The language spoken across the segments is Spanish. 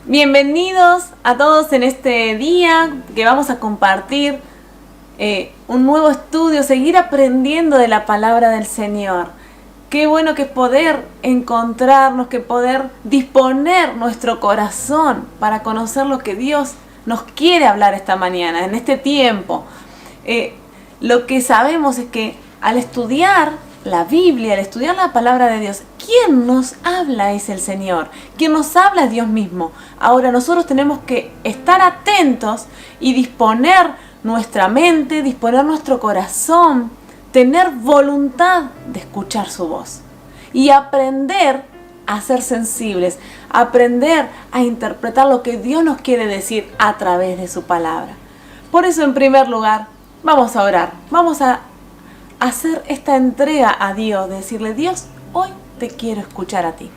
Bienvenidos a todos en este día que vamos a compartir un nuevo estudio, seguir aprendiendo de la palabra del Señor. Qué bueno que poder encontrarnos, que poder disponer nuestro corazón para conocer lo que Dios nos quiere hablar esta mañana, en este tiempo. Lo que sabemos es que al estudiar la Biblia, al estudiar la palabra de Dios, quien nos habla es el Señor, quien nos habla es Dios mismo. Ahora nosotros tenemos que estar atentos y disponer nuestra mente, disponer nuestro corazón, tener voluntad de escuchar su voz y aprender a ser sensibles, aprender a interpretar lo que Dios nos quiere decir a través de su palabra. Por eso, en primer lugar, vamos a orar, vamos a hacer esta entrega a Dios, de decirle: Dios, hoy te quiero escuchar a ti.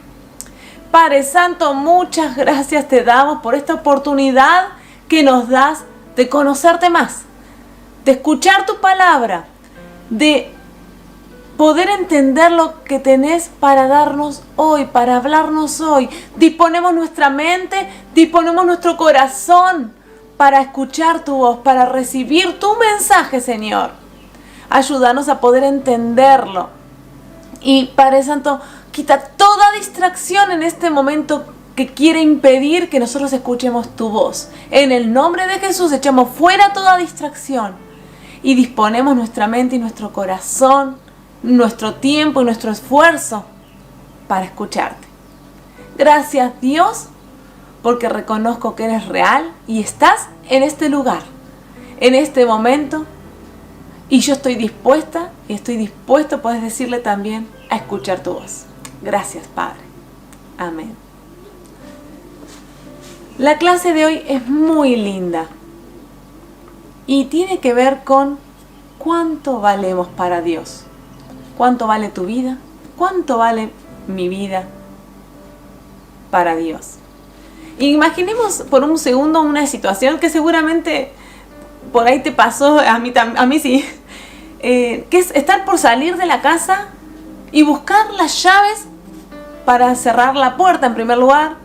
Padre Santo, muchas gracias te damos por esta oportunidad que nos das de conocerte más, de escuchar tu palabra, de poder entender lo que tenés para darnos hoy, para hablarnos hoy. Disponemos nuestra mente, disponemos nuestro corazón para escuchar tu voz, para recibir tu mensaje, Señor. Ayúdanos a poder entenderlo. Y Padre Santo, quita toda distracción en este momento que quiere impedir que nosotros escuchemos tu voz. En el nombre de Jesús echamos fuera toda distracción y disponemos nuestra mente y nuestro corazón, nuestro tiempo y nuestro esfuerzo para escucharte. Gracias, Dios, porque reconozco que eres real y estás en este lugar, en este momento. Y yo estoy dispuesta y estoy dispuesto, puedes decirle también, a escuchar tu voz. Gracias, Padre. Amén. La clase de hoy es muy linda y tiene que ver con cuánto valemos para Dios. ¿Cuánto vale tu vida? ¿Cuánto vale mi vida para Dios? Imaginemos por un segundo una situación que seguramente por ahí te pasó, a mí sí, que es estar por salir de la casa y buscar las llaves para cerrar la puerta en primer lugar,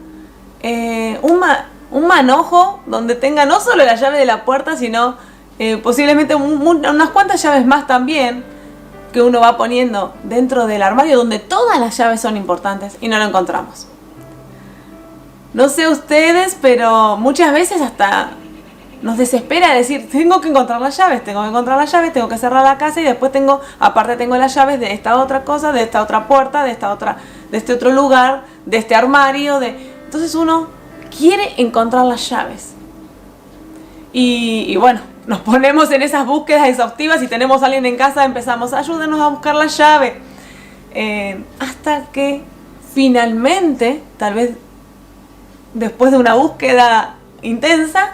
un manojo donde tenga no solo la llave de la puerta, sino posiblemente unas cuantas llaves más también, que uno va poniendo dentro del armario donde todas las llaves son importantes y no lo encontramos. No sé ustedes, pero muchas veces hasta nos desespera decir: tengo que encontrar las llaves, tengo que cerrar la casa y después tengo las llaves de esta otra cosa, de esta otra puerta, de este otro lugar, de este armario. Entonces uno quiere encontrar las llaves. Y bueno, nos ponemos en esas búsquedas exhaustivas. Si tenemos a alguien en casa, empezamos: ayúdenos a buscar la llave. Hasta que finalmente, tal vez después de una búsqueda intensa,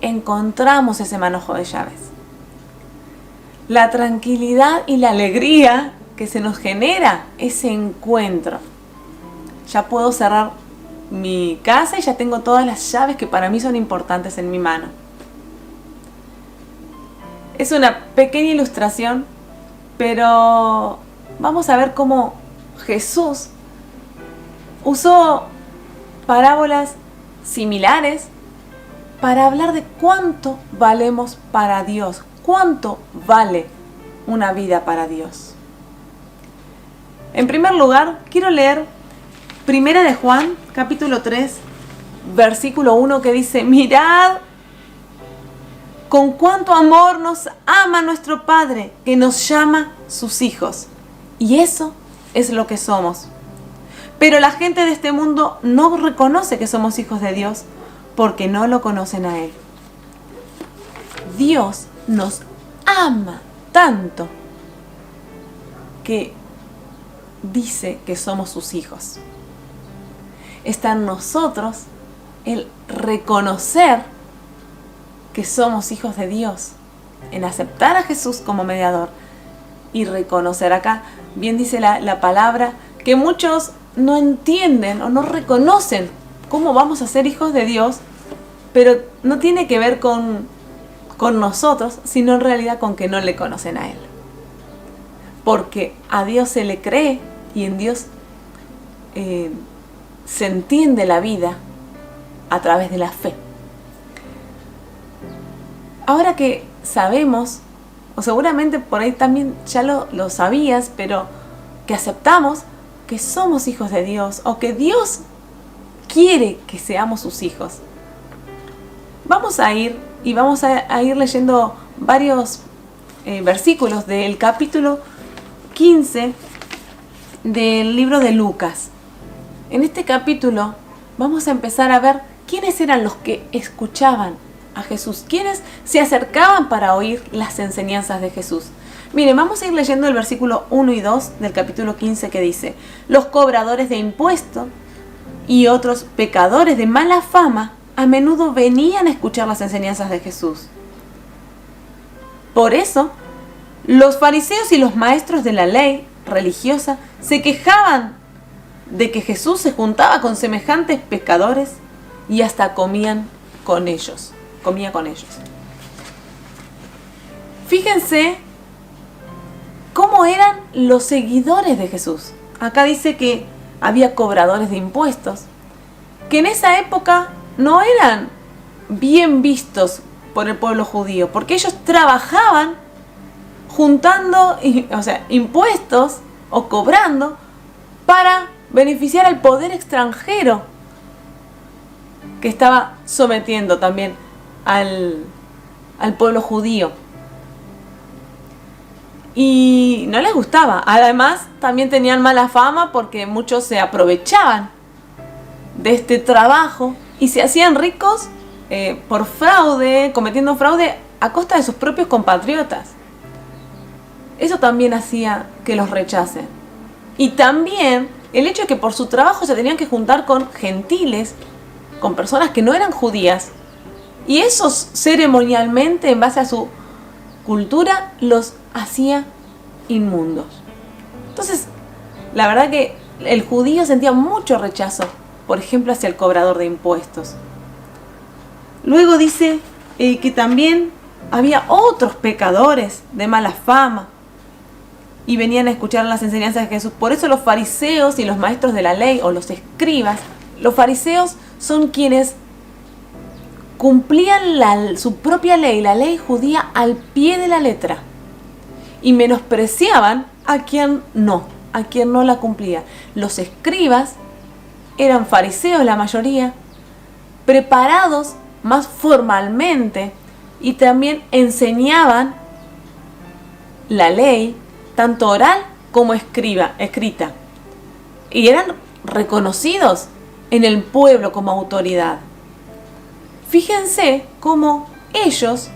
encontramos ese manojo de llaves. La tranquilidad y la alegría que se nos genera ese encuentro. Ya puedo cerrar mi casa y ya tengo todas las llaves que para mí son importantes en mi mano. Es una pequeña ilustración, pero vamos a ver cómo Jesús usó parábolas similares para hablar de cuánto valemos para Dios, cuánto vale una vida para Dios. En primer lugar, quiero leer 1 de Juan, capítulo 3, versículo 1, que dice: mirad con cuánto amor nos ama nuestro Padre, que nos llama sus hijos. Y eso es lo que somos. Pero la gente de este mundo no reconoce que somos hijos de Dios, porque no lo conocen a Él. Dios nos ama tanto que dice que somos sus hijos. Está en nosotros el reconocer que somos hijos de Dios, en aceptar a Jesús como mediador y reconocer. Acá bien dice la palabra que muchos no entienden o no reconocen cómo vamos a ser hijos de Dios, pero no tiene que ver con nosotros, sino en realidad con que no le conocen a Él. Porque a Dios se le cree y en Dios se entiende la vida a través de la fe. Ahora que sabemos, o seguramente por ahí también ya lo sabías, pero que aceptamos que somos hijos de Dios o que Dios quiere que seamos sus hijos. Vamos a ir leyendo varios versículos del capítulo 15 del libro de Lucas. En este capítulo vamos a empezar a ver quiénes eran los que escuchaban a Jesús, quiénes se acercaban para oír las enseñanzas de Jesús. Miren, vamos a ir leyendo el versículo 1 y 2 del capítulo 15 que dice: los cobradores de impuestos y otros pecadores de mala fama a menudo venían a escuchar las enseñanzas de Jesús. Por eso, los fariseos y los maestros de la ley religiosa se quejaban de que Jesús se juntaba con semejantes pecadores y hasta comía con ellos. Fíjense cómo eran los seguidores de Jesús. Acá dice que había cobradores de impuestos, que en esa época no eran bien vistos por el pueblo judío, porque ellos trabajaban juntando, impuestos o cobrando para beneficiar al poder extranjero que estaba sometiendo también al pueblo judío. Y no les gustaba. Además, también tenían mala fama porque muchos se aprovechaban de este trabajo y se hacían ricos por fraude, cometiendo fraude a costa de sus propios compatriotas. Eso también hacía que los rechacen. Y también el hecho de que por su trabajo se tenían que juntar con gentiles, con personas que no eran judías, y esos ceremonialmente, en base a su cultura, los hacía inmundos. Entonces, la verdad que el judío sentía mucho rechazo, por ejemplo, hacia el cobrador de impuestos. Luego dice que también había otros pecadores de mala fama y venían a escuchar las enseñanzas de Jesús. Por eso los fariseos y los maestros de la ley, o los escribas, los fariseos son quienes cumplían su propia ley, la ley judía, al pie de la letra, y menospreciaban a quien no la cumplía. Los escribas eran fariseos, la mayoría, preparados más formalmente, y también enseñaban la ley, tanto oral como escrita, y eran reconocidos en el pueblo como autoridad. Fíjense cómo ellos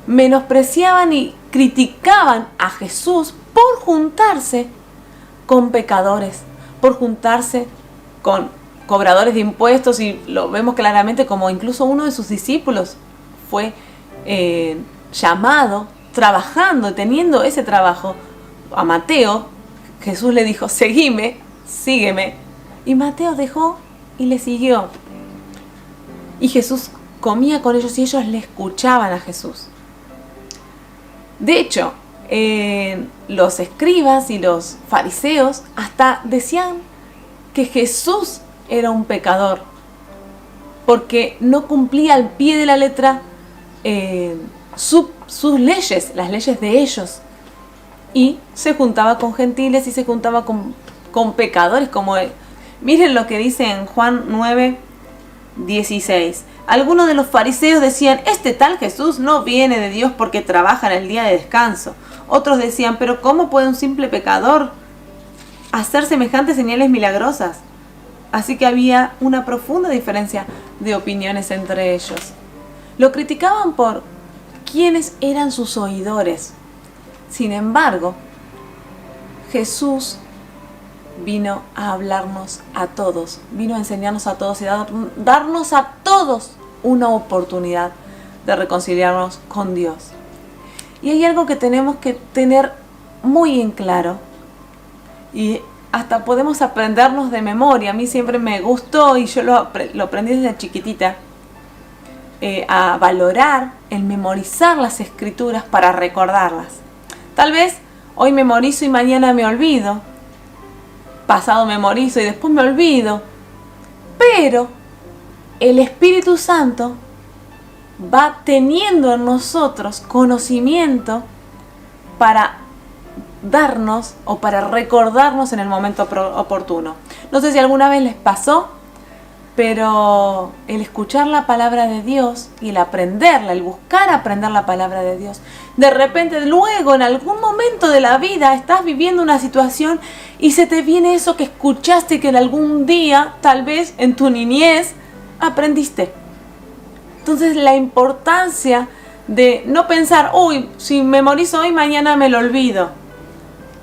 menospreciaban y criticaban a Jesús por juntarse con pecadores, por juntarse con cobradores de impuestos, y lo vemos claramente como incluso uno de sus discípulos fue llamado, trabajando, teniendo ese trabajo. A Mateo, Jesús le dijo: sígueme, y Mateo dejó y le siguió. Y Jesús comía con ellos y ellos le escuchaban a Jesús. De hecho, los escribas y los fariseos hasta decían que Jesús era un pecador, porque no cumplía al pie de la letra sus leyes, las leyes de ellos, y se juntaba con gentiles y se juntaba con pecadores como él. Miren lo que dice en Juan 9:16. Algunos de los fariseos decían: este tal Jesús no viene de Dios porque trabaja en el día de descanso. Otros decían: pero ¿cómo puede un simple pecador hacer semejantes señales milagrosas? Así que había una profunda diferencia de opiniones entre ellos. Lo criticaban por quiénes eran sus oidores. Sin embargo, Jesús vino a hablarnos a todos, vino a enseñarnos a todos y darnos a todos una oportunidad de reconciliarnos con Dios. Y hay algo que tenemos que tener muy en claro, y hasta podemos aprendernos de memoria. A mí siempre me gustó, y yo lo aprendí desde chiquitita, a valorar el memorizar las escrituras para recordarlas. Tal vez hoy memorizo y mañana me olvido, pasado memorizo y después me olvido, pero el Espíritu Santo va teniendo en nosotros conocimiento para darnos o para recordarnos en el momento oportuno. No sé si alguna vez les pasó, pero el escuchar la palabra de Dios y el aprenderla, el buscar aprender la palabra de Dios, de repente luego en algún momento de la vida estás viviendo una situación y se te viene eso que escuchaste que en algún día, tal vez en tu niñez, aprendiste. Entonces la importancia de no pensar, uy, si memorizo hoy, mañana me lo olvido.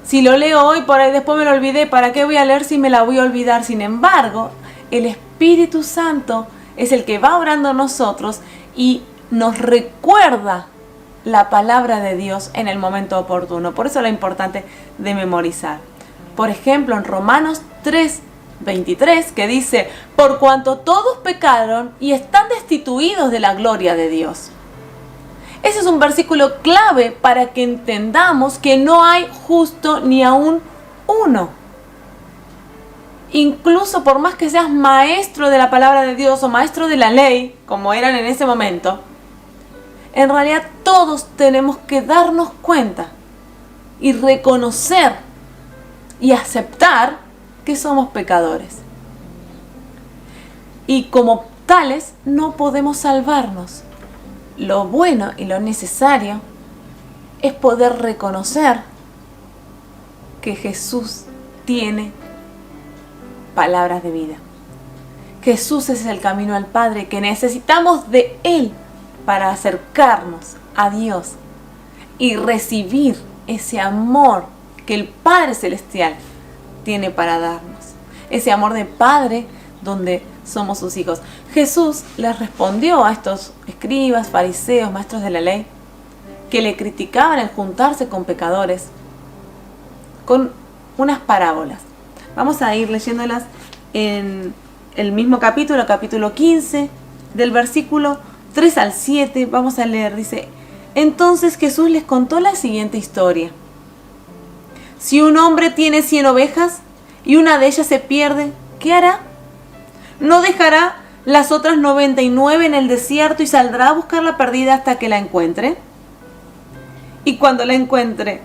Si lo leo hoy, por ahí después me lo olvidé, ¿para qué voy a leer si me la voy a olvidar? Sin embargo, el Espíritu Santo es el que va obrando en nosotros y nos recuerda la palabra de Dios en el momento oportuno. Por eso lo importante de memorizar. Por ejemplo, en Romanos 3:23, que dice, por cuanto todos pecaron y están destituidos de la gloria de Dios. Ese es un versículo clave para que entendamos que no hay justo ni aún uno. Incluso por más que seas maestro de la palabra de Dios o maestro de la ley, como eran en ese momento, en realidad todos tenemos que darnos cuenta y reconocer y aceptar que somos pecadores. Y como tales no podemos salvarnos. Lo bueno y lo necesario es poder reconocer que Jesús tiene palabras de vida. Jesús es el camino al Padre, que necesitamos de Él para acercarnos a Dios y recibir ese amor que el Padre Celestial tiene para darnos. Ese amor de Padre donde somos sus hijos. Jesús les respondió a estos escribas, fariseos, maestros de la ley, que le criticaban el juntarse con pecadores, con unas parábolas. Vamos a ir leyéndolas en el mismo capítulo, capítulo 15, del versículo 3 al 7. Vamos a leer, dice, entonces Jesús les contó la siguiente historia. Si un hombre tiene 100 ovejas y una de ellas se pierde, ¿qué hará? ¿No dejará las otras 99 en el desierto y saldrá a buscar la perdida hasta que la encuentre? Y cuando la encuentre,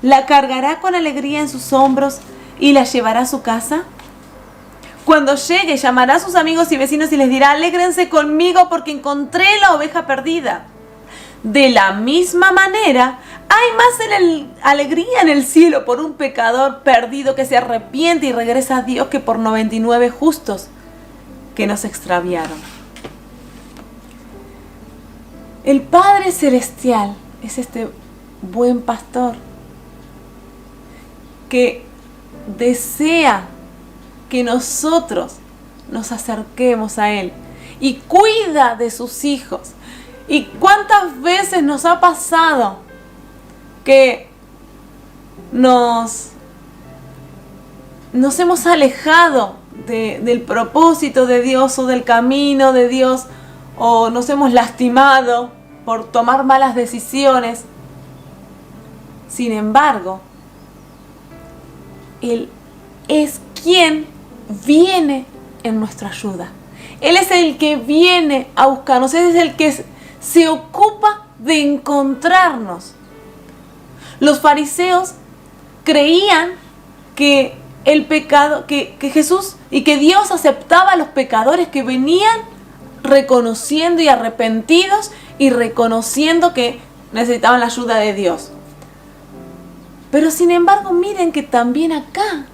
¿la cargará con alegría en sus hombros y la llevará a su casa? Cuando llegue, llamará a sus amigos y vecinos y les dirá, alégrense conmigo porque encontré la oveja perdida. De la misma manera, hay más alegría en el cielo por un pecador perdido que se arrepiente y regresa a Dios que por 99 justos que nos extraviaron. El Padre Celestial es este buen pastor que desea que nosotros nos acerquemos a Él y cuida de sus hijos. ¿Y cuántas veces nos ha pasado que nos hemos alejado del propósito de Dios o del camino de Dios, o nos hemos lastimado por tomar malas decisiones? Sin embargo, Él es quien viene en nuestra ayuda. Él es el que viene a buscarnos. Él es el que se ocupa de encontrarnos. Los fariseos creían que el pecado, que Jesús y que Dios aceptaba a los pecadores que venían reconociendo y arrepentidos y reconociendo que necesitaban la ayuda de Dios. Pero sin embargo, miren que también acá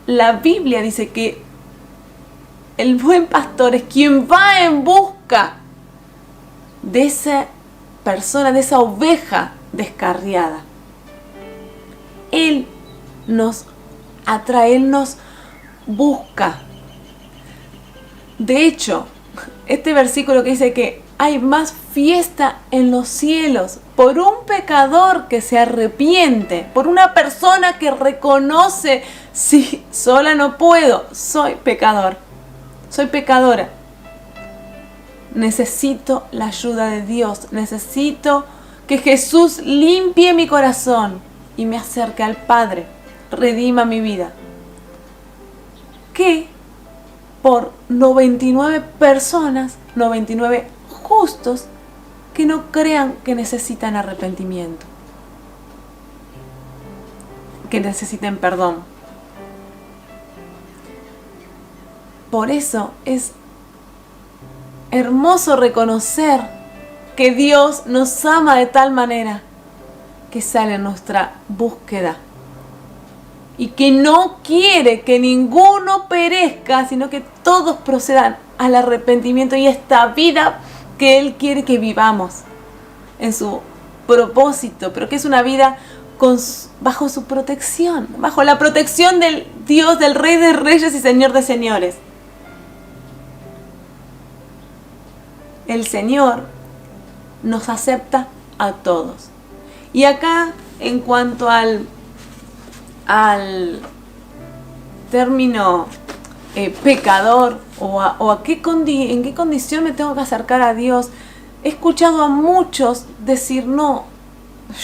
la Biblia dice que el buen pastor es quien va en busca de esa persona, de esa oveja descarriada. Él nos atrae, Él nos busca. De hecho, este versículo que dice que hay más fiesta en los cielos por un pecador que se arrepiente, por una persona que reconoce, sí, sola no puedo, soy pecador, soy pecadora. Necesito la ayuda de Dios, necesito que Jesús limpie mi corazón y me acerque al Padre, redima mi vida. ¿Qué por 99 personas, 99 justos, que no crean que necesitan arrepentimiento, que necesiten perdón. Por eso es hermoso reconocer que Dios nos ama de tal manera que sale en nuestra búsqueda y que no quiere que ninguno perezca, sino que todos procedan al arrepentimiento y esta vida que Él quiere que vivamos en su propósito, pero que es una vida bajo su protección, bajo la protección del Dios, del Rey de Reyes y Señor de Señores. El Señor nos acepta a todos. Y acá, en cuanto al término pecador en qué condición me tengo que acercar a Dios, he escuchado a muchos decir: no,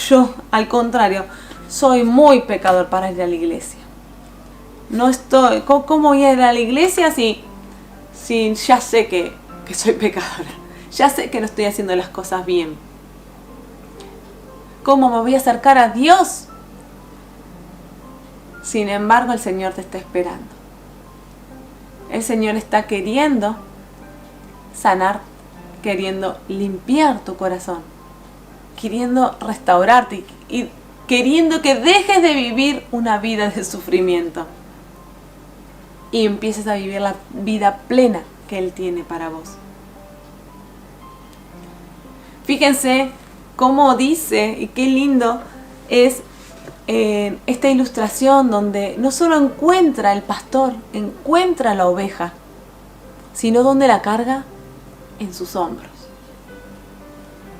yo al contrario, soy muy pecador para ir a la iglesia. No estoy, ¿cómo voy a ir a la iglesia si ya sé que soy pecadora? Ya sé que no estoy haciendo las cosas bien. ¿Cómo me voy a acercar a Dios? Sin embargo, el Señor te está esperando. El Señor está queriendo sanar, queriendo limpiar tu corazón, queriendo restaurarte y queriendo que dejes de vivir una vida de sufrimiento y empieces a vivir la vida plena que Él tiene para vos. Fíjense cómo dice, y qué lindo es esta ilustración donde no solo encuentra el pastor, encuentra la oveja, sino donde la carga en sus hombros.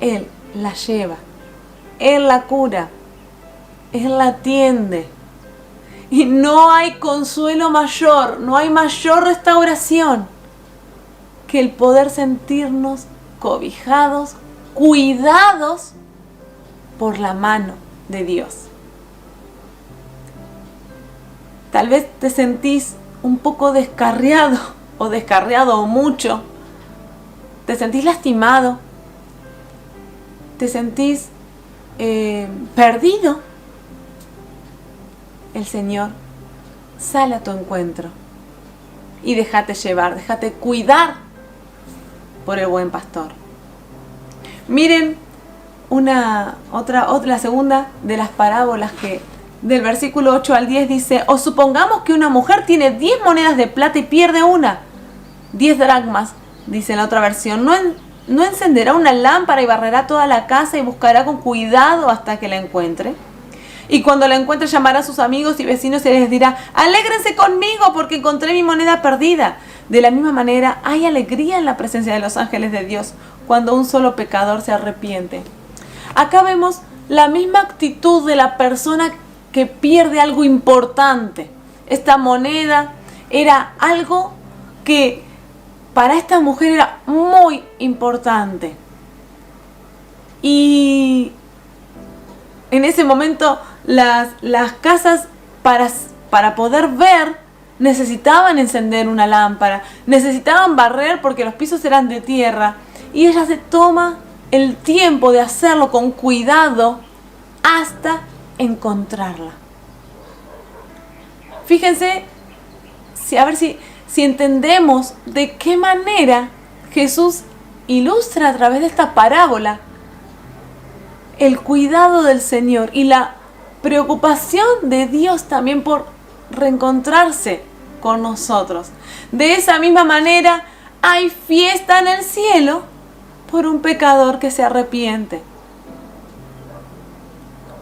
Él la lleva, Él la cura, Él la atiende. Y no hay consuelo mayor, no hay mayor restauración que el poder sentirnos cobijados, cuidados por la mano de Dios. Tal vez te sentís un poco descarriado o mucho. Te sentís lastimado. Te sentís perdido. El Señor sale a tu encuentro y déjate llevar, déjate cuidar por el buen pastor. Miren la segunda de las parábolas que del versículo 8 al 10 dice: o supongamos que una mujer tiene 10 monedas de plata y pierde una, 10 dracmas, dice en la otra versión. ¿No encenderá una lámpara y barrerá toda la casa y buscará con cuidado hasta que la encuentre? Y cuando la encuentre llamará a sus amigos y vecinos y les dirá: alégrense conmigo porque encontré mi moneda perdida. De la misma manera hay alegría en la presencia de los ángeles de Dios cuando un solo pecador se arrepiente. Acá vemos la misma actitud de la persona que pierde algo importante. Esta moneda era algo que para esta mujer era muy importante. Y en ese momento las casas para poder ver necesitaban encender una lámpara, necesitaban barrer porque los pisos eran de tierra. Y ella se toma el tiempo de hacerlo con cuidado hasta encontrarla. Fíjense, a ver si entendemos de qué manera Jesús ilustra a través de esta parábola el cuidado del Señor y la preocupación de Dios también por reencontrarse con nosotros. De esa misma manera hay fiesta en el cielo por un pecador que se arrepiente.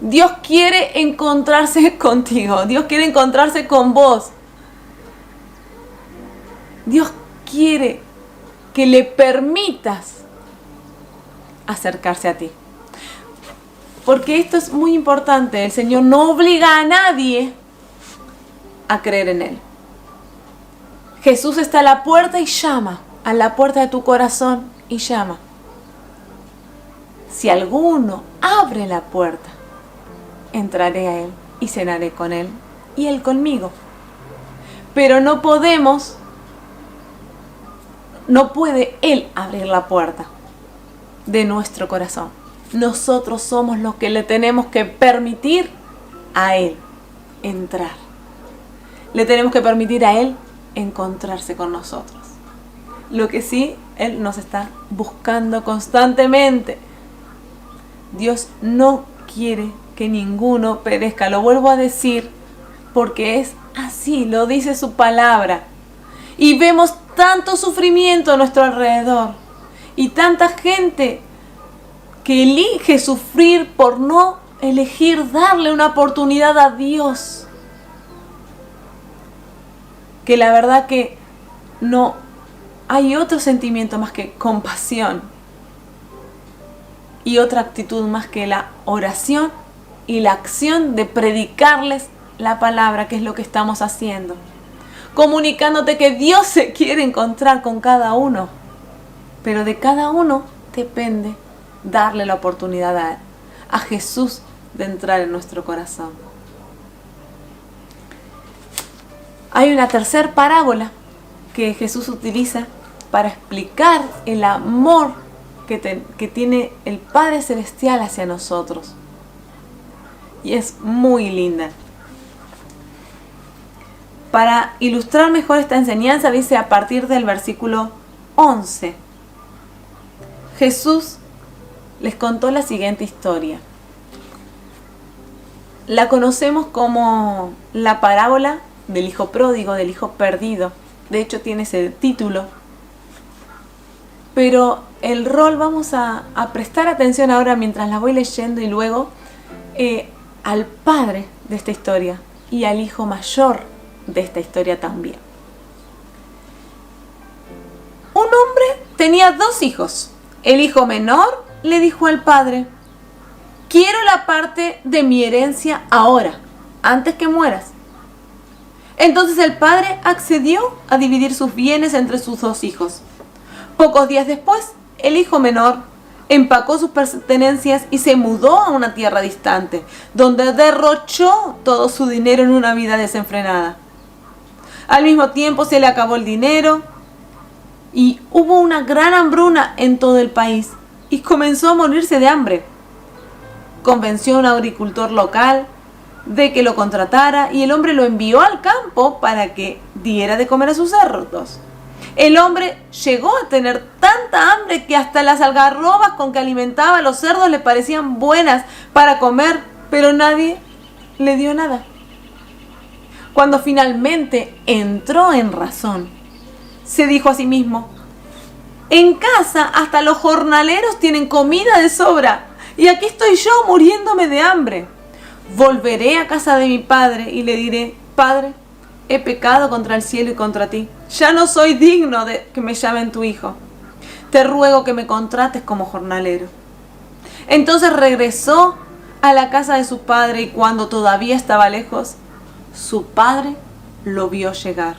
Dios quiere encontrarse contigo. Dios quiere encontrarse con vos. Dios quiere que le permitas acercarse a ti. Porque esto es muy importante. El Señor no obliga a nadie a creer en Él. Jesús está a la puerta y llama. A la puerta de tu corazón y llama. Si alguno abre la puerta, entraré a Él y cenaré con Él y Él conmigo. Pero no podemos no puede Él abrir la puerta de nuestro corazón. Nosotros somos los que le tenemos que permitir a Él entrar. Le tenemos que permitir a Él encontrarse con nosotros. Lo que sí, Él nos está buscando constantemente. Dios no quiere que ninguno perezca. Lo vuelvo a decir porque es así, lo dice su palabra. Y vemos tanto sufrimiento a nuestro alrededor y tanta gente que elige sufrir por no elegir darle una oportunidad a Dios, que la verdad que no hay otro sentimiento más que compasión y otra actitud más que la oración y la acción de predicarles la palabra, que es lo que estamos haciendo, comunicándote que Dios se quiere encontrar con cada uno, pero de cada uno depende darle la oportunidad a Jesús de entrar en nuestro corazón. Hay una tercera parábola que Jesús utiliza para explicar el amor que tiene el Padre Celestial hacia nosotros. Y es muy linda. Para ilustrar mejor esta enseñanza, dice a partir del versículo 11. Jesús les contó la siguiente historia. La conocemos como la parábola del hijo pródigo, del hijo perdido. De hecho, tiene ese título. Pero el rol, vamos a prestar atención ahora mientras la voy leyendo y luego al padre de esta historia y al hijo mayor de esta historia también. Un hombre tenía 2 hijos. El hijo menor le dijo al padre: quiero la parte de mi herencia ahora, antes que mueras. Entonces el padre accedió a dividir sus bienes entre sus 2 hijos. Pocos días después, el hijo menor empacó sus pertenencias y se mudó a una tierra distante, donde derrochó todo su dinero en una vida desenfrenada. Al mismo tiempo se le acabó el dinero y hubo una gran hambruna en todo el país y comenzó a morirse de hambre. Convenció a un agricultor local de que lo contratara y el hombre lo envió al campo para que diera de comer a sus cerdos. El hombre llegó a tener tanta hambre que hasta las algarrobas con que alimentaba a los cerdos le parecían buenas para comer, pero nadie le dio nada. Cuando finalmente entró en razón, se dijo a sí mismo: en casa hasta los jornaleros tienen comida de sobra y aquí estoy yo muriéndome de hambre. Volveré a casa de mi padre y le diré: Padre, he pecado contra el cielo y contra ti. Ya no soy digno de que me llamen tu hijo. Te ruego que me contrates como jornalero. Entonces regresó a la casa de su padre y cuando todavía estaba lejos, su padre lo vio llegar.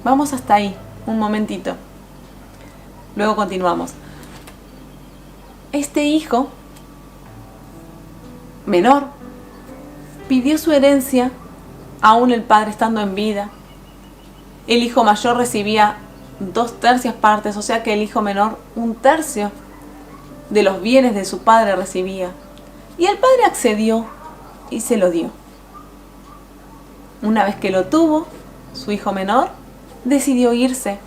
Vamos hasta ahí, un momentito. Luego continuamos. Este hijo menor pidió su herencia, aún el padre estando en vida. El hijo mayor recibía 2/3 partes, o sea que el hijo menor 1/3 de los bienes de su padre recibía. Y el padre accedió y se lo dio. Una vez que lo tuvo, su hijo menor decidió irse.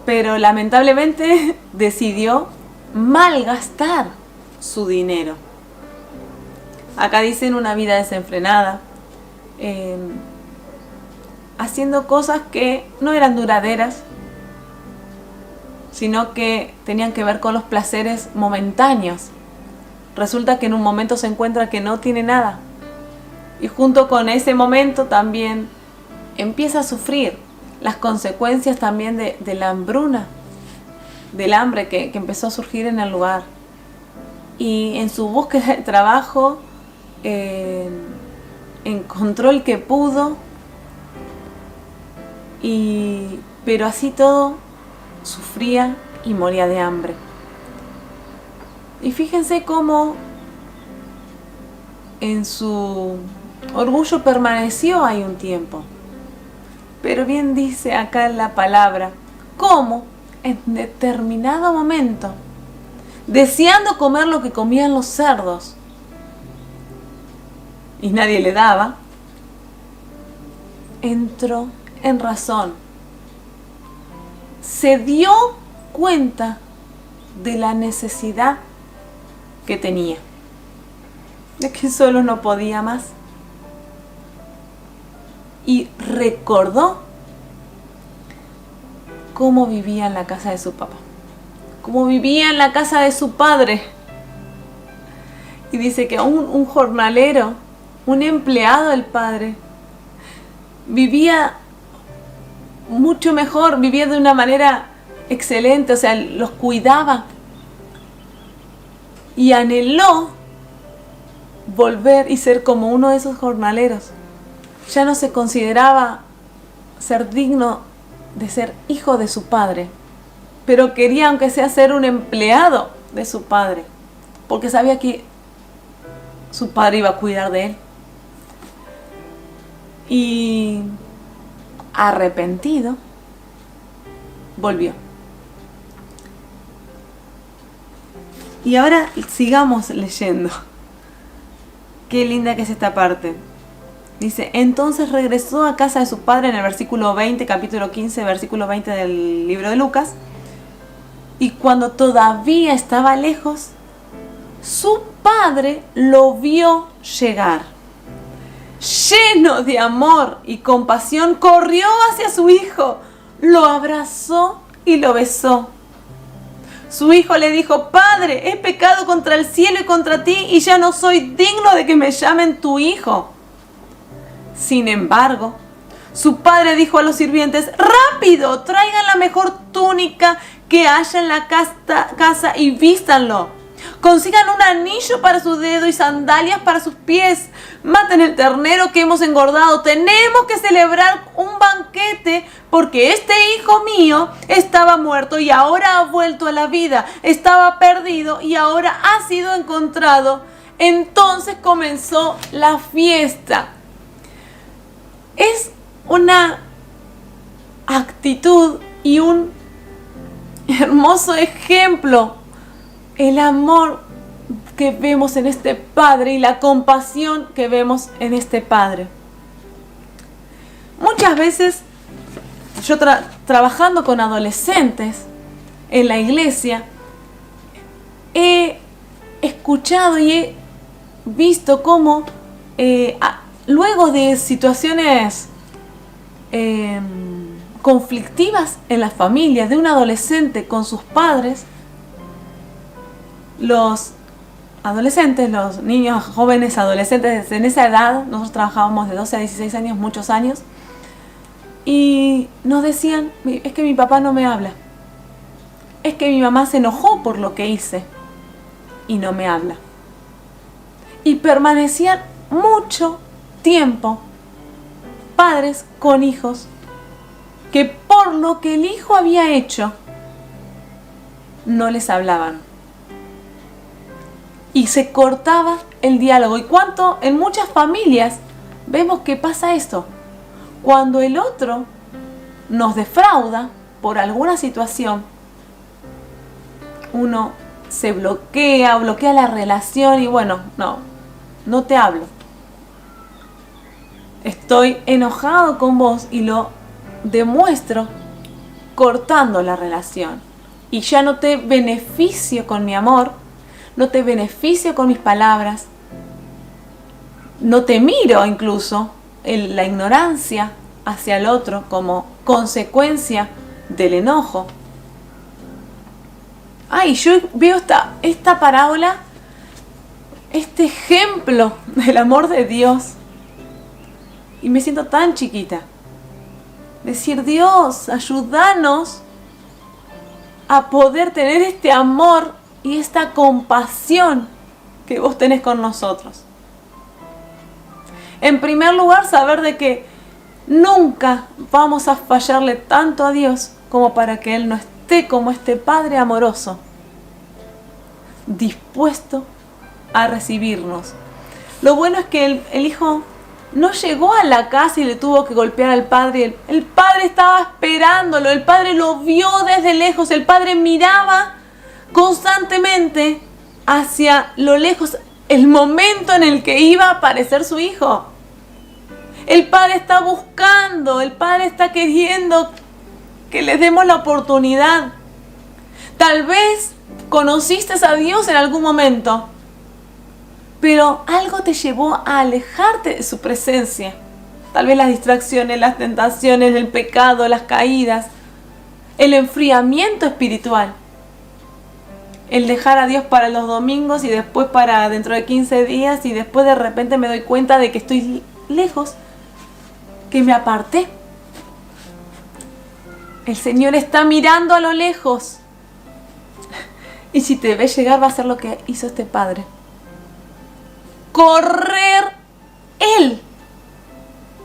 Pero lamentablemente decidió malgastar su dinero. Acá dicen una vida desenfrenada, haciendo cosas que no eran duraderas, sino que tenían que ver con los placeres momentáneos. Resulta que en un momento se encuentra que no tiene nada. Y junto con ese momento también empieza a sufrir las consecuencias también de la hambruna, del hambre que empezó a surgir en el lugar. Y en su búsqueda de trabajo encontró el que pudo, pero así todo sufría y moría de hambre. Y fíjense cómo en su orgullo permaneció ahí un tiempo. Pero bien dice acá en la palabra, cómo en determinado momento, deseando comer lo que comían los cerdos, y nadie le daba, entró en razón. Se dio cuenta de la necesidad que tenía, de que solo no podía más. Y recordó cómo vivía en la casa de su papá, cómo vivía en la casa de su padre. Y dice que un jornalero, un empleado del padre, vivía mucho mejor, vivía de una manera excelente, o sea, los cuidaba. Y anheló volver y ser como uno de esos jornaleros. Ya no se consideraba ser digno de ser hijo de su padre, pero quería aunque sea ser un empleado de su padre, porque sabía que su padre iba a cuidar de él. Y arrepentido, volvió. Y ahora sigamos leyendo. Qué linda que es esta parte. Dice, entonces regresó a casa de su padre en el versículo 20, capítulo 15, versículo 20 del libro de Lucas. Y cuando todavía estaba lejos, su padre lo vio llegar. Lleno de amor y compasión, corrió hacia su hijo, lo abrazó y lo besó. Su hijo le dijo, Padre, he pecado contra el cielo y contra ti y ya no soy digno de que me llamen tu hijo. Sin embargo, su padre dijo a los sirvientes, rápido, traigan la mejor túnica que haya en la casa y vístanlo. Consigan un anillo para su dedo y sandalias para sus pies. Maten el ternero que hemos engordado. Tenemos que celebrar un banquete porque este hijo mío estaba muerto y ahora ha vuelto a la vida. Estaba perdido y ahora ha sido encontrado. Entonces comenzó la fiesta. Es una actitud y un hermoso ejemplo. El amor que vemos en este padre y la compasión que vemos en este padre. Muchas veces yo trabajando con adolescentes en la iglesia he escuchado y he visto cómo luego de situaciones conflictivas en la familia de un adolescente con sus padres, los adolescentes, los niños, jóvenes, adolescentes, en esa edad, nosotros trabajábamos de 12 a 16 años, muchos años, y nos decían, es que mi papá no me habla, es que mi mamá se enojó por lo que hice y no me habla. Y permanecían mucho tiempo padres con hijos que por lo que el hijo había hecho no les hablaban. Y se cortaba el diálogo. ¿Y cuánto en muchas familias vemos que pasa esto? Cuando el otro nos defrauda por alguna situación, uno se bloquea la relación y bueno, no te hablo. Estoy enojado con vos y lo demuestro cortando la relación. Y ya no te beneficio con mi amor, no te beneficio con mis palabras, no te miro incluso en la ignorancia hacia el otro como consecuencia del enojo. Ay, yo veo esta parábola, este ejemplo del amor de Dios y me siento tan chiquita. Decir, Dios, ayúdanos a poder tener este amor y esta compasión que vos tenés con nosotros. En primer lugar, saber de que nunca vamos a fallarle tanto a Dios como para que Él no esté como este Padre amoroso, dispuesto a recibirnos. Lo bueno es que el Hijo no llegó a la casa y le tuvo que golpear al padre. El padre estaba esperándolo, el padre lo vio desde lejos, el padre miraba constantemente hacia lo lejos, el momento en el que iba a aparecer su hijo. El padre está buscando, el padre está queriendo que les demos la oportunidad. Tal vez conociste a Dios en algún momento, pero algo te llevó a alejarte de su presencia. Tal vez las distracciones, las tentaciones, el pecado, las caídas, el enfriamiento espiritual. El dejar a Dios para los domingos y después para dentro de 15 días y después de repente me doy cuenta de que estoy lejos, que me aparté. El Señor está mirando a lo lejos. Y si te ve llegar va a hacer lo que hizo este padre. Correr Él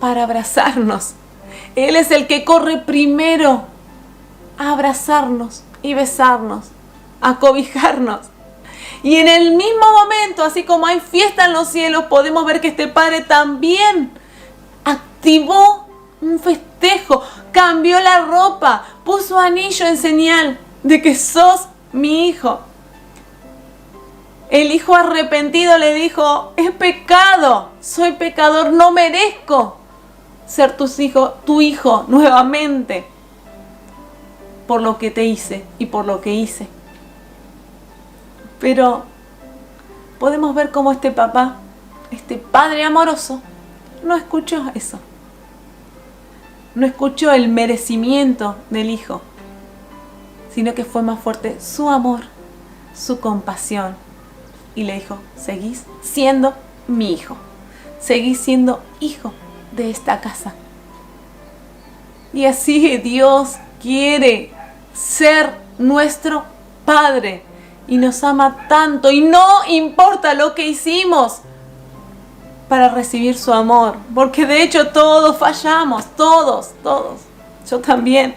para abrazarnos. Él es el que corre primero a abrazarnos y besarnos, a cobijarnos. Y en el mismo momento, así como hay fiesta en los cielos, podemos ver que este padre también activó un festejo, cambió la ropa, puso anillo en señal de que sos mi hijo. El hijo arrepentido le dijo: es pecado, soy pecador, no merezco ser tu hijo nuevamente por lo que te hice y por lo que hice. Pero podemos ver cómo este papá, este padre amoroso, no escuchó eso. No escuchó el merecimiento del hijo, sino que fue más fuerte su amor, su compasión. Y le dijo: seguís siendo mi hijo. Seguís siendo hijo de esta casa. Y así Dios quiere ser nuestro Padre. Y nos ama tanto. Y no importa lo que hicimos para recibir su amor. Porque de hecho todos fallamos. Todos. Yo también.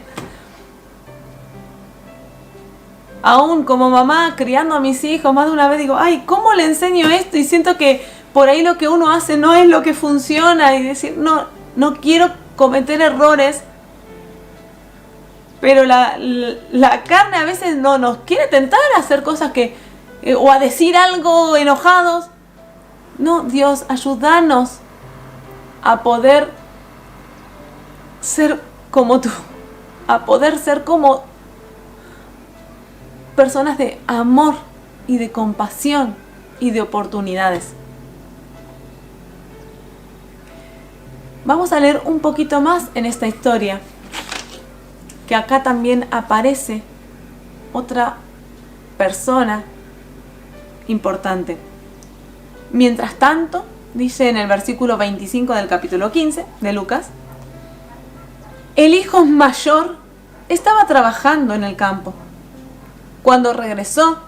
Aún como mamá criando a mis hijos, más de una vez digo: ay, ¿cómo le enseño esto? Y siento que por ahí lo que uno hace no es lo que funciona. Y decir: no quiero cometer errores. Pero la carne a veces no nos quiere tentar a hacer cosas o a decir algo enojados. No, Dios, ayúdanos a poder ser como tú. A poder ser como personas de amor y de compasión y de oportunidades. Vamos a leer un poquito más en esta historia, que acá también aparece otra persona importante. Mientras tanto, dice en el versículo 25 del capítulo 15 de Lucas, el hijo mayor estaba trabajando en el campo. Cuando regresó,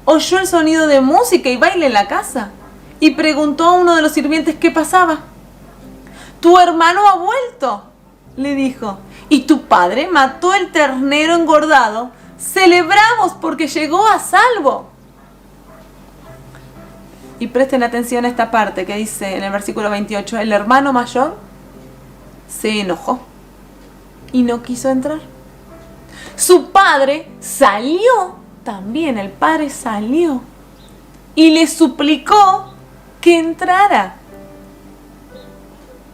oyó el sonido de música y baile en la casa y preguntó a uno de los sirvientes qué pasaba. «Tu hermano ha vuelto», le dijo, «y tu padre mató el ternero engordado. Celebramos porque llegó a salvo». Y presten atención a esta parte que dice en el versículo 28, el hermano mayor se enojó y no quiso entrar. Su padre salió, también el padre salió y le suplicó que entrara.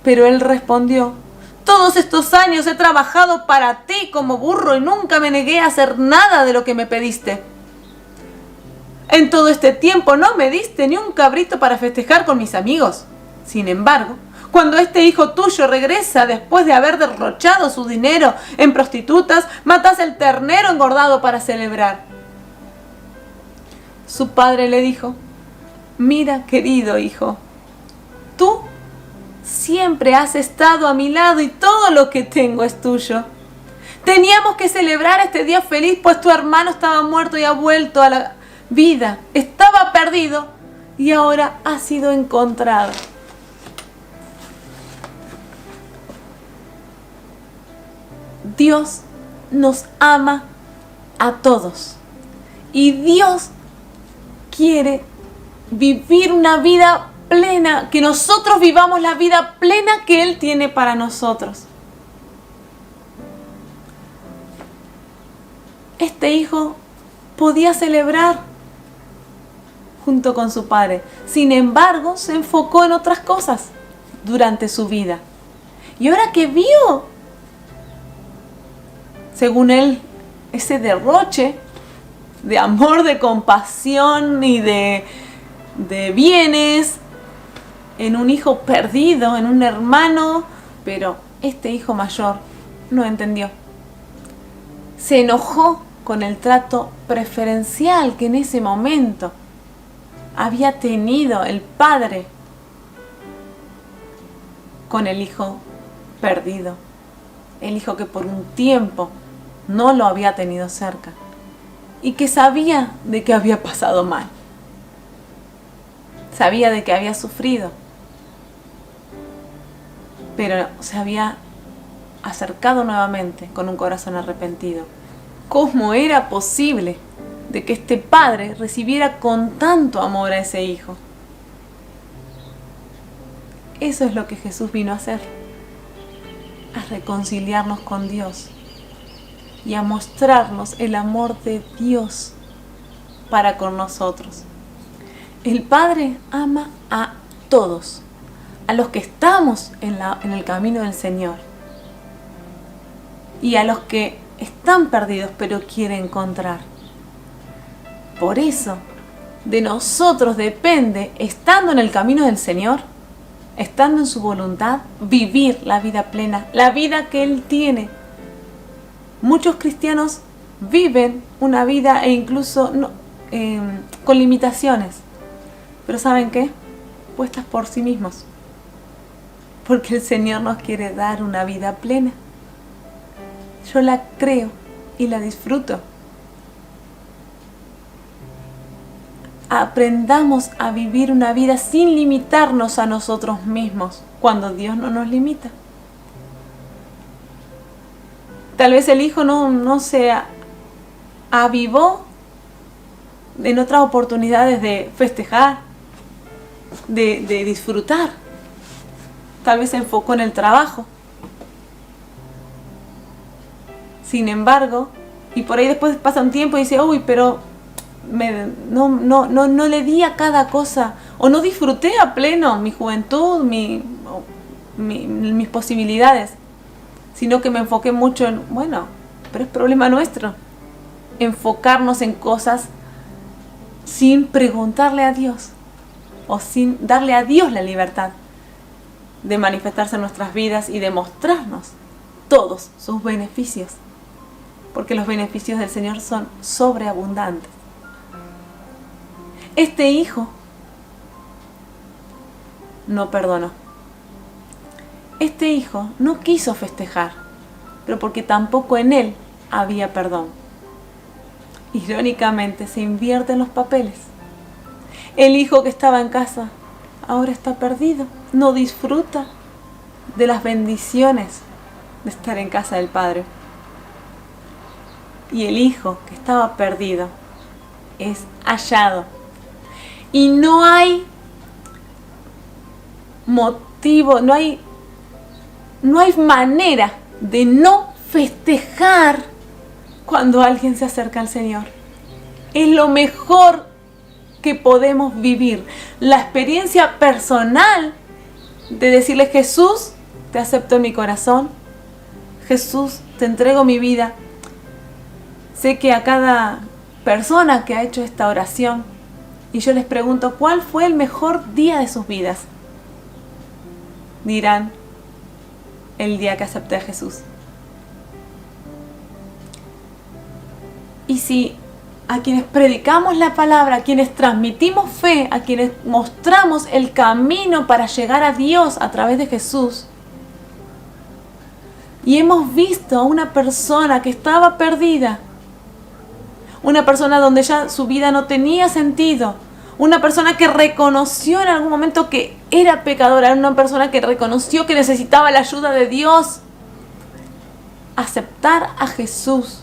Pero él respondió: todos estos años he trabajado para ti como burro y nunca me negué a hacer nada de lo que me pediste. En todo este tiempo no me diste ni un cabrito para festejar con mis amigos. Sin embargo, cuando este hijo tuyo regresa después de haber derrochado su dinero en prostitutas, matas el ternero engordado para celebrar. Su padre le dijo: mira, querido hijo, tú siempre has estado a mi lado y todo lo que tengo es tuyo. Teníamos que celebrar este día feliz, pues tu hermano estaba muerto y ha vuelto a la vida. Estaba perdido y ahora ha sido encontrado. Dios nos ama a todos y Dios quiere vivir una vida plena, que nosotros vivamos la vida plena que Él tiene para nosotros. Este hijo podía celebrar junto con su padre. Sin embargo, se enfocó en otras cosas durante su vida. Y ahora que vio, según él, ese derroche de amor, de compasión y de bienes en un hijo perdido, en un hermano, pero este hijo mayor no entendió. Se enojó con el trato preferencial que en ese momento había tenido el padre con el hijo perdido, el hijo que por un tiempo no lo había tenido cerca y que sabía de que había pasado mal, sabía de que había sufrido, pero se había acercado nuevamente con un corazón arrepentido. ¿Cómo era posible de que este padre recibiera con tanto amor a ese hijo? Eso es lo que Jesús vino a hacer, a reconciliarnos con Dios y a mostrarnos el amor de Dios para con nosotros. El Padre ama a todos, a los que estamos en el camino del Señor y a los que están perdidos pero quieren encontrar. Por eso, de nosotros depende, estando en el camino del Señor, estando en su voluntad, vivir la vida plena, la vida que Él tiene. Muchos cristianos viven una vida e incluso con limitaciones, pero ¿saben qué? Puestas por sí mismos, porque el Señor nos quiere dar una vida plena. Yo la creo y la disfruto. Aprendamos a vivir una vida sin limitarnos a nosotros mismos, cuando Dios no nos limita. Tal vez el hijo no se avivó en otras oportunidades de festejar, de disfrutar. Tal vez se enfocó en el trabajo. Sin embargo, y por ahí después pasa un tiempo y dice, uy, pero no le di a cada cosa, o no disfruté a pleno mi juventud, mis posibilidades, sino que me enfoqué mucho en, bueno, pero es problema nuestro, enfocarnos en cosas sin preguntarle a Dios, o sin darle a Dios la libertad de manifestarse en nuestras vidas y de mostrarnos todos sus beneficios, porque los beneficios del Señor son sobreabundantes. Este hijo no perdonó. Este hijo no quiso festejar, pero porque tampoco en él había perdón. Irónicamente se invierten los papeles. El hijo que estaba en casa ahora está perdido, no disfruta de las bendiciones de estar en casa del Padre. Y el hijo que estaba perdido es hallado. Y no hay motivo, no hay manera de no festejar cuando alguien se acerca al Señor. Es lo mejor que podemos vivir. La experiencia personal de decirle, Jesús, te acepto en mi corazón. Jesús, te entrego mi vida. Sé que a cada persona que ha hecho esta oración, y yo les pregunto, ¿cuál fue el mejor día de sus vidas? Dirán, el día que acepté a Jesús. Y si a quienes predicamos la palabra, a quienes transmitimos fe, a quienes mostramos el camino para llegar a Dios a través de Jesús, y hemos visto a una persona que estaba perdida, una persona donde ya su vida no tenía sentido, una persona que reconoció en algún momento que era pecadora, una persona que reconoció que necesitaba la ayuda de Dios, aceptar a Jesús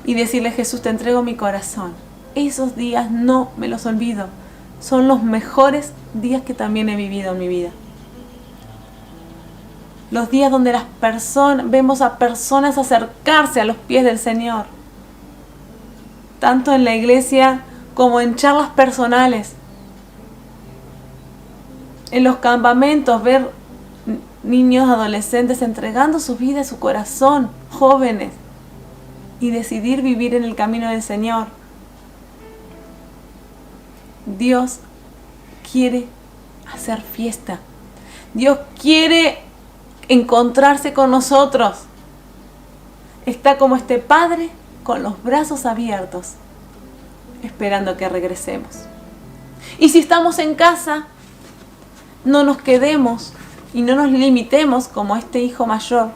y decirle, Jesús, te entrego mi corazón. Esos días no me los olvido. son los mejores días que también he vivido en mi vida. Los días donde vemos a personas acercarse a los pies del Señor. Tanto en la iglesia como en charlas personales. En los campamentos, ver niños, adolescentes entregando su vida, su corazón, jóvenes. Y decidir vivir en el camino del Señor. Dios quiere hacer fiesta. Dios quiere encontrarse con nosotros. Está como este Padre con los brazos abiertos, esperando que regresemos. Y si estamos en casa, no nos quedemos y no nos limitemos como este hijo mayor.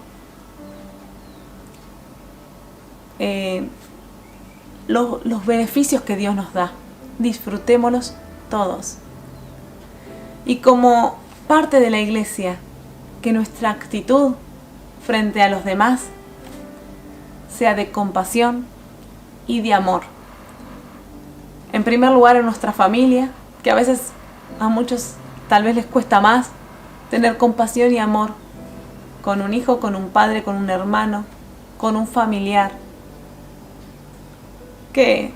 Los beneficios que Dios nos da, disfrutémoslos todos. Y como parte de la iglesia, que nuestra actitud frente a los demás sea de compasión y de amor. En primer lugar, en nuestra familia, que a veces a muchos tal vez les cuesta más tener compasión y amor con un hijo, con un padre, con un hermano, con un familiar. Que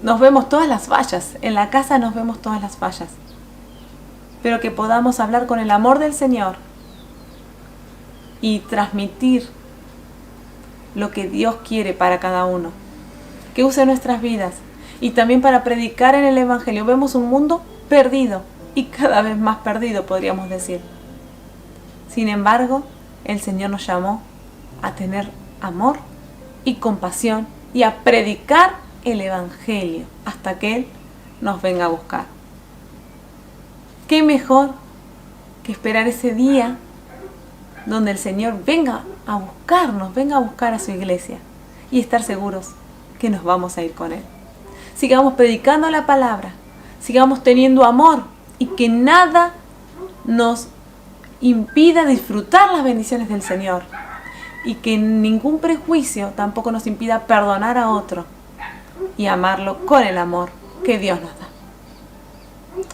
nos vemos todas las fallas, en la casa nos vemos todas las fallas, pero que podamos hablar con el amor del Señor y transmitir lo que Dios quiere para cada uno, que use nuestras vidas y también para predicar en el Evangelio. Vemos un mundo perdido y cada vez más perdido, podríamos decir. Sin embargo, el Señor nos llamó a tener amor y compasión y a predicar el Evangelio hasta que Él nos venga a buscar. ¿Qué mejor que esperar ese día donde el Señor venga a buscarnos, venga a buscar a su iglesia y estar seguros que nos vamos a ir con Él? Sigamos predicando la palabra, sigamos teniendo amor y que nada nos impida disfrutar las bendiciones del Señor y que ningún prejuicio tampoco nos impida perdonar a otro y amarlo con el amor que Dios nos da.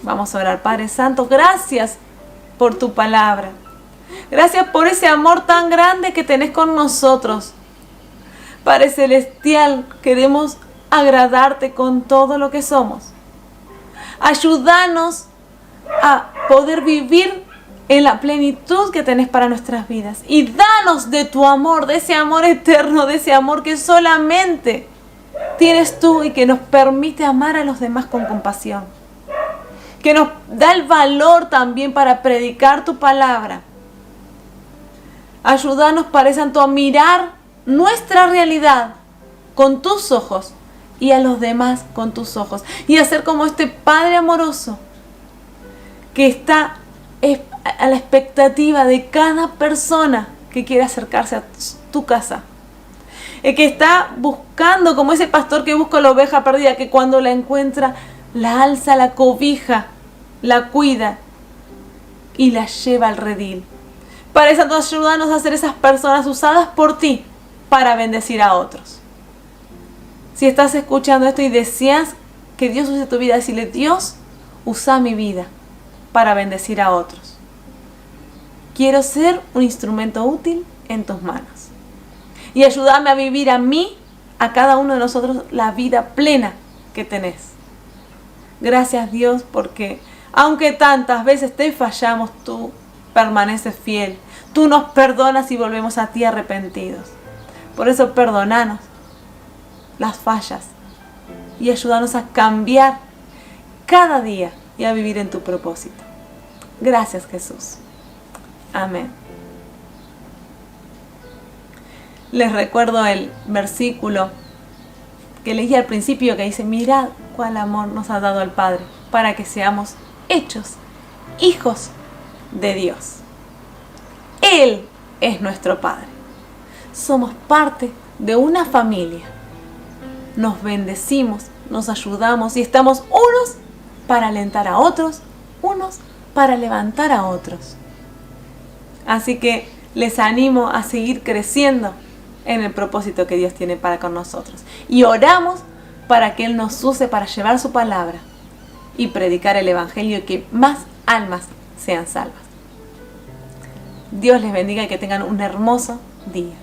Vamos a orar. Padre Santo, gracias por tu palabra. Gracias por ese amor tan grande que tenés con nosotros. Padre Celestial, queremos agradarte con todo lo que somos. Ayúdanos a poder vivir en la plenitud que tenés para nuestras vidas. Y danos de tu amor, de ese amor eterno, de ese amor que solamente tienes tú y que nos permite amar a los demás con compasión. Que nos da el valor también para predicar tu palabra. Ayúdanos, Padre Santo, a mirar nuestra realidad con tus ojos y a los demás con tus ojos. Y a ser como este Padre amoroso que está a la expectativa de cada persona que quiere acercarse a tu casa. El que está buscando, como ese pastor que busca la oveja perdida, que cuando la encuentra, la alza, la cobija, la cuida y la lleva al redil. Padre Santo, ayúdanos a ser esas personas usadas por ti para bendecir a otros. Si estás escuchando esto y deseas que Dios use tu vida, decirle: Dios, usa mi vida para bendecir a otros. Quiero ser un instrumento útil en tus manos. Y ayúdame a vivir a mí, a cada uno de nosotros, la vida plena que tenés. Gracias, Dios, porque aunque tantas veces te fallamos, tú permaneces fiel. Tú nos perdonas y volvemos a ti arrepentidos. Por eso perdonanos las fallas y ayúdanos a cambiar cada día y a vivir en tu propósito. Gracias, Jesús. Amén. Les recuerdo el versículo que leí al principio que dice: mirad cuál amor nos ha dado el Padre para que seamos hechos hijos de Dios. Él es nuestro Padre. Somos parte de una familia. Nos bendecimos, nos ayudamos y estamos unos para alentar a otros, unos para levantar a otros. Así que les animo a seguir creciendo en el propósito que Dios tiene para con nosotros. Y oramos para que Él nos use para llevar su palabra y predicar el Evangelio y que más almas sean salvas. Dios les bendiga y que tengan un hermoso día.